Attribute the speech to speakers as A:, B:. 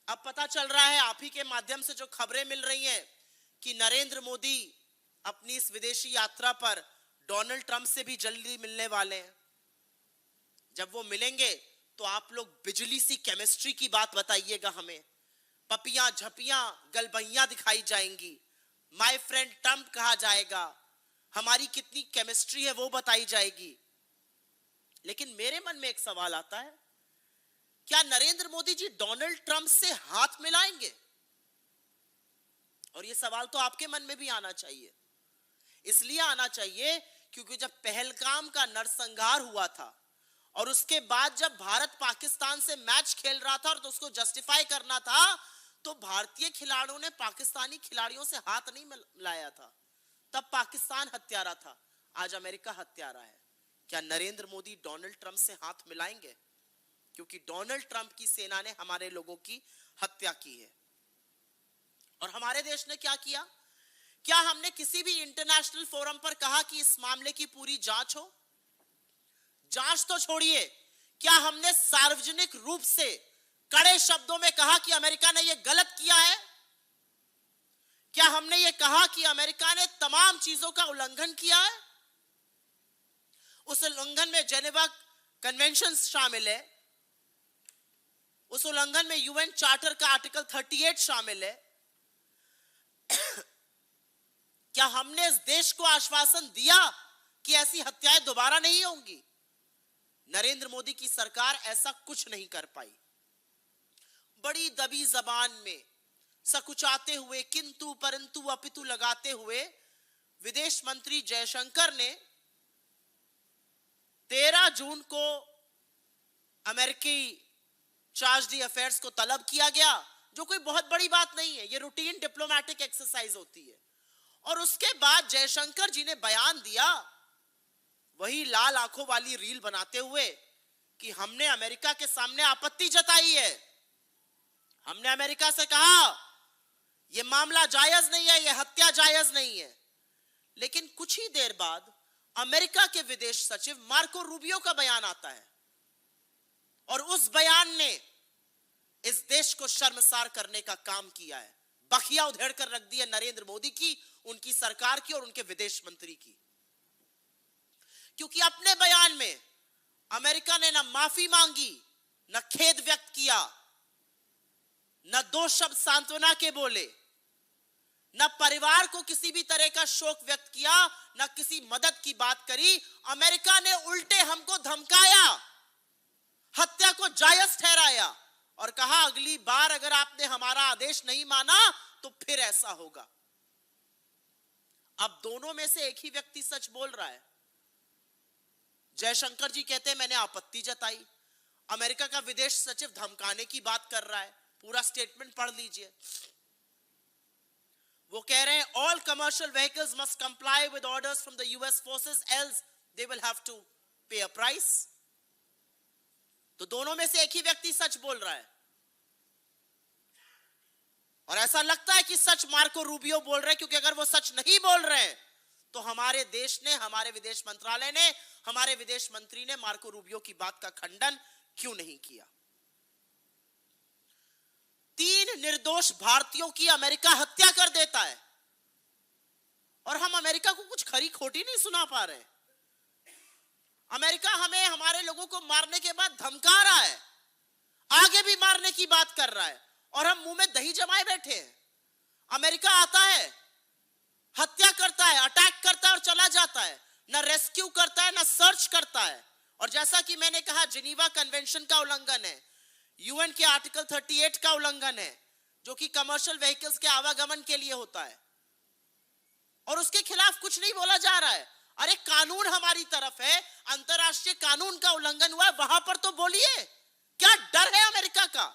A: अब पता चल रहा है आप ही के माध्यम से जो खबरें मिल रही हैं कि नरेंद्र मोदी अपनी इस विदेशी यात्रा पर डोनाल्ड ट्रंप से भी जल्दी मिलने वाले हैं। जब वो मिलेंगे तो आप लोग बिजली सी केमिस्ट्री की बात बताइएगा हमें। पपियां झपियां गलबहियां दिखाई जाएंगी, माय फ्रेंड ट्रंप कहा जाएगा, हमारी कितनी केमिस्ट्री है वो बताई जाएगी। लेकिन मेरे मन में एक सवाल आता है, क्या नरेंद्र मोदी जी डोनाल्ड ट्रंप से हाथ मिलाएंगे? और ये सवाल तो आपके मन में भी आना चाहिए। इसलिए आना चाहिए क्योंकि जब पहलगाम का नरसंहार हुआ था और उसके बाद जब भारत पाकिस्तान से मैच खेल रहा था और तो उसको जस्टिफाई करना था, तो भारतीय खिलाड़ियों ने पाकिस्तानी खिलाड़ियों से हाथ नहीं मिलाया था। तब पाकिस्तान हत्यारा था, आज अमेरिका हत्यारा है। क्या नरेंद्र मोदी डोनाल्ड ट्रंप से हाथ मिलाएंगे? क्योंकि डोनाल्ड ट्रंप की सेना ने हमारे लोगों की हत्या की है। और हमारे देश ने क्या किया? क्या हमने किसी भी इंटरनेशनल फोरम पर कहा कि इस मामले की पूरी जांच हो? जांच तो छोड़िए, क्या हमने सार्वजनिक रूप से कड़े शब्दों में कहा कि अमेरिका ने यह गलत किया है? क्या हमने यह कहा कि अमेरिका ने तमाम चीजों का उल्लंघन किया है? उस उल्लंघन में जेनेवा कन्वेंशन शामिल है, उस उल्लंघन में यूएन चार्टर का आर्टिकल 38 शामिल है। क्या हमने इस देश को आश्वासन दिया कि ऐसी हत्याएं दोबारा नहीं होंगी? नरेंद्र मोदी की सरकार ऐसा कुछ नहीं कर पाई। बड़ी दबी जबान में सकुचाते हुए, किंतु परंतु अपितु लगाते हुए विदेश मंत्री जयशंकर ने 13 जून को अमेरिकी चार्ज दी अफेयर्स को तलब किया गया, जो कोई बहुत बड़ी बात नहीं है, ये रूटीन डिप्लोमेटिक एक्सरसाइज होती है। और उसके बाद जयशंकर जी ने बयान दिया, वही लाल आंखों वाली रील बनाते हुए, कि हमने अमेरिका के सामने आपत्ति जताई है। हमने अमेरिका से कहा यह मामला जायज नहीं है, यह हत्या जायज नहीं है। लेकिन कुछ ही देर बाद अमेरिका के विदेश सचिव मार्को रूबियो का बयान आता है और उस बयान ने इस देश को शर्मसार करने का काम किया है। बखिया उधेड़ कर रख दी है नरेंद्र मोदी की, उनकी सरकार की और उनके विदेश मंत्री की। क्योंकि अपने बयान में अमेरिका ने ना माफी मांगी, न खेद व्यक्त किया, न दो शब्द सांत्वना के बोले, न परिवार को किसी भी तरह का शोक व्यक्त किया, न किसी मदद की बात करी। अमेरिका ने उल्टे हमको धमकाया, हत्या को जायज ठहराया और कहा अगली बार अगर आपने हमारा आदेश नहीं माना तो फिर ऐसा होगा। अब दोनों में से एक ही व्यक्ति सच बोल रहा है। जयशंकर जी कहते हैं मैंने आपत्ति जताई, अमेरिका का विदेश सचिव धमकाने की बात कर रहा है। पूरा स्टेटमेंट पढ़ लीजिए। वो कह रहे हैं all commercial vehicles must comply with orders from the US forces else they will have to pay a price. तो दोनों में से एक ही व्यक्ति सच बोल रहा है और ऐसा लगता है कि सच मार्को रूबियो बोल रहे हैं, क्योंकि अगर वो सच नहीं बोल रहे हैं तो हमारे देश ने, हमारे विदेश मंत्रालय ने, हमारे विदेश मंत्री ने मार्को रूबियो की बात का खंडन क्यों नहीं किया? 3 निर्दोष भारतीयों की अमेरिका हत्या कर देता है और हम अमेरिका को कुछ खरी खोटी नहीं सुना पा रहे। अमेरिका हमें, हमारे लोगों को मारने के बाद धमका रहा है, आगे भी मारने की बात कर रहा है और हम मुंह में दही जमाए बैठे हैं। अमेरिका आता है, हत्या करता है, अटैक करता है और चला जाता है, ना रेस्क्यू करता है, ना सर्च करता है। और जैसा कि मैंने कहा, जिनीवा कन्वेंशन का उल्लंघन है, यूएन के आर्टिकल 38 का उल्लंघन है, जो कि कमर्शियल व्हीकल्स के आवागमन के लिए होता है, और उसके खिलाफ कुछ नहीं बोला जा रहा है। अरे कानून हमारी तरफ है, अंतरराष्ट्रीय कानून का उल्लंघन हुआ है, वहां पर तो बोलिए। क्या डर है अमेरिका का?